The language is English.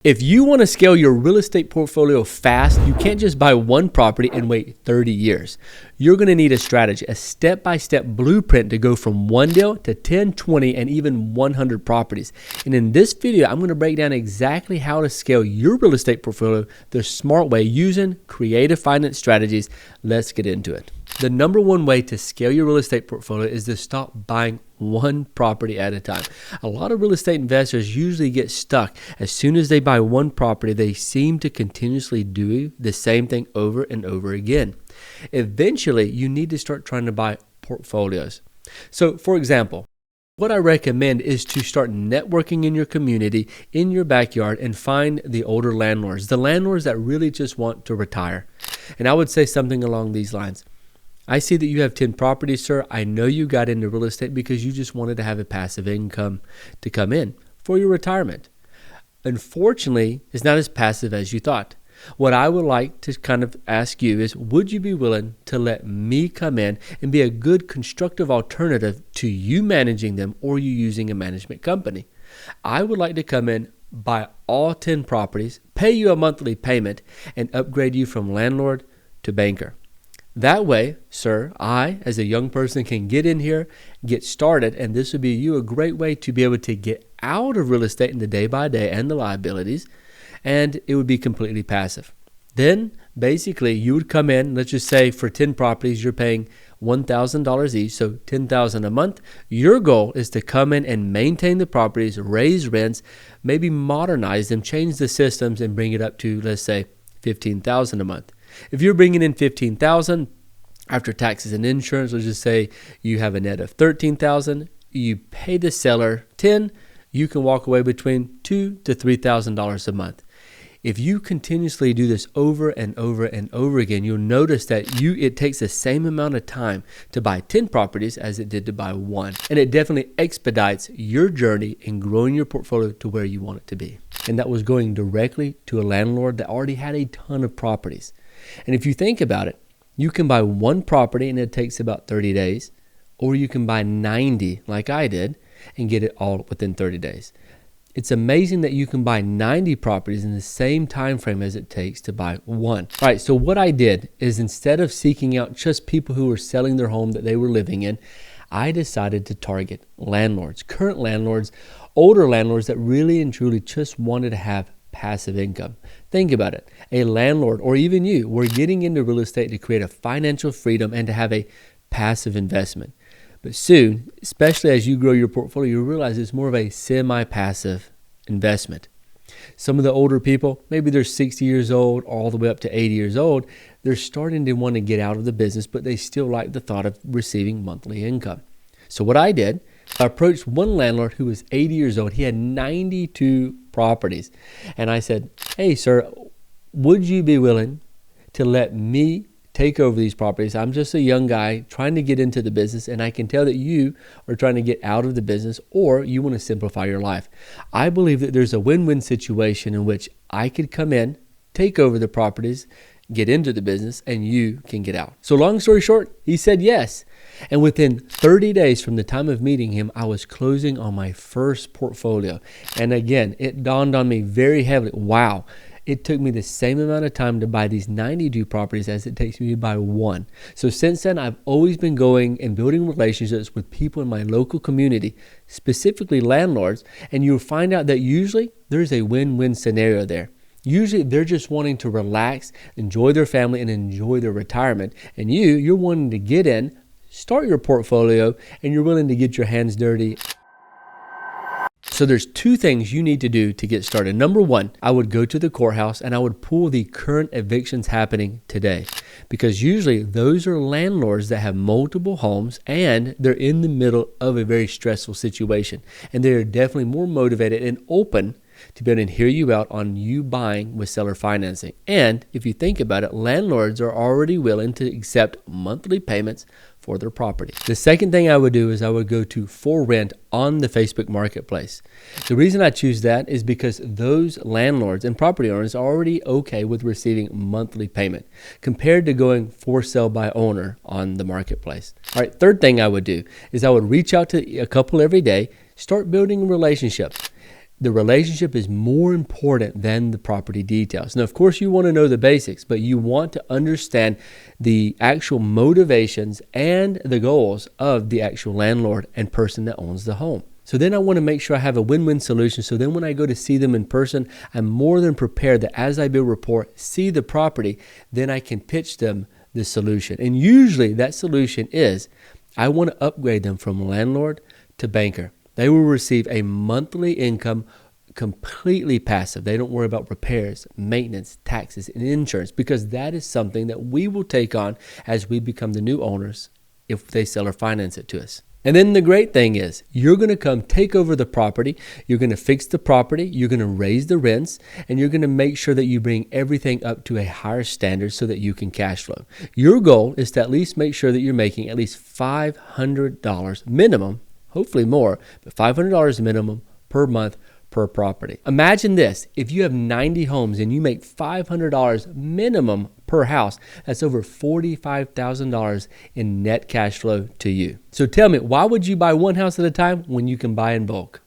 If you want to scale your real estate portfolio fast, you can't just buy one property and wait 30 years. You're going to need a strategy, a step-by-step blueprint to go from one deal to 10, 20, and even 100 properties. And in this video, I'm going to break down exactly how to scale your real estate portfolio the smart way using creative finance strategies. Let's get into it. The number one way to scale your real estate portfolio is to stop buying one property at a time. A lot of real estate investors usually get stuck. As soon as they buy one property, they seem to continuously do the same thing over and over again. Eventually, you need to start trying to buy portfolios. So, for example, what I recommend is to start networking in your community, in your backyard, and find the older landlords, the landlords that really just want to retire. And I would say something along these lines. I see that you have 10 properties, sir. I know you got into real estate because you just wanted to have a passive income to come in for your retirement. Unfortunately, it's not as passive as you thought. What I would like to kind of ask you is, would you be willing to let me come in and be a good constructive alternative to you managing them or you using a management company? I would like to come in, buy all 10 properties, pay you a monthly payment, and upgrade you from landlord to banker. That way, sir, I, as a young person, can get in here, get started, and this would be you a great way to be able to get out of real estate in the day by day and the liabilities, and it would be completely passive. Then, basically, you would come in, let's just say for 10 properties, you're paying $1,000 each, so $10,000 a month. Your goal is to come in and maintain the properties, raise rents, maybe modernize them, change the systems, and bring it up to, let's say, $15,000 a month. If you're bringing in $15,000 after taxes and insurance, let's just say you have a net of $13,000, you pay the seller $10,000, you can walk away between $2,000 to $3,000 a month. If you continuously do this over and over and over again, you'll notice that it takes the same amount of time to buy 10 properties as it did to buy one. And it definitely expedites your journey in growing your portfolio to where you want it to be. And that was going directly to a landlord that already had a ton of properties. And if you think about it, you can buy one property and it takes about 30 days, or you can buy 90 like I did and get it all within 30 days. It's amazing that you can buy 90 properties in the same time frame as it takes to buy one. All right, so what I did is instead of seeking out just people who were selling their home that they were living in, I decided to target landlords, current landlords, older landlords that really and truly just wanted to have passive income. Think about it. A landlord, or even you, we're getting into real estate to create a financial freedom and to have a passive investment. But soon, especially as you grow your portfolio, you realize it's more of a semi-passive investment. Some of the older people, maybe they're 60 years old, all the way up to 80 years old, they're starting to want to get out of the business, but they still like the thought of receiving monthly income. So what I did, I approached one landlord who was 80 years old. He had 92 properties. And I said, hey, sir, would you be willing to let me take over these properties? I'm just a young guy trying to get into the business, and I can tell that you are trying to get out of the business or you want to simplify your life. I believe that there's a win-win situation in which I could come in, take over the properties, get into the business, and you can get out. So long story short, he said yes. And within 30 days from the time of meeting him, I was closing on my first portfolio. And again, it dawned on me very heavily, wow, it took me the same amount of time to buy these 92 properties as it takes me to buy one. So since then, I've always been going and building relationships with people in my local community, specifically landlords, and you'll find out that usually there's a win-win scenario there. Usually they're just wanting to relax, enjoy their family, and enjoy their retirement. And you're wanting to get in, start your portfolio, and you're willing to get your hands dirty. So there's two things you need to do to get started. Number one, I would go to the courthouse and I would pull the current evictions happening today, because usually those are landlords that have multiple homes and they're in the middle of a very stressful situation. And they're definitely more motivated and open to be able to hear you out on you buying with seller financing. And if you think about it, landlords are already willing to accept monthly payments for their property. The second thing I would do is I would go to for rent on the Facebook marketplace. The reason I choose that is because those landlords and property owners are already okay with receiving monthly payment compared to going for sale by owner on the marketplace. All right, third thing I would do is I would reach out to a couple every day, start building relationships. The relationship is more important than the property details. Now, of course, you want to know the basics, but you want to understand the actual motivations and the goals of the actual landlord and person that owns the home. So then I want to make sure I have a win-win solution. So then when I go to see them in person, I'm more than prepared that as I build rapport, see the property, then I can pitch them the solution. And usually that solution is, I want to upgrade them from landlord to banker. They will receive a monthly income completely passive. They don't worry about repairs, maintenance, taxes, and insurance, because that is something that we will take on as we become the new owners if they sell or finance it to us. And then the great thing is, you're going to come take over the property, you're going to fix the property, you're going to raise the rents, and you're going to make sure that you bring everything up to a higher standard so that you can cash flow. Your goal is to at least make sure that you're making at least $500 minimum, hopefully more, but $500 minimum per month per property. Imagine this, if you have 90 homes and you make $500 minimum per house, that's over $45,000 in net cash flow to you. So tell me, why would you buy one house at a time when you can buy in bulk?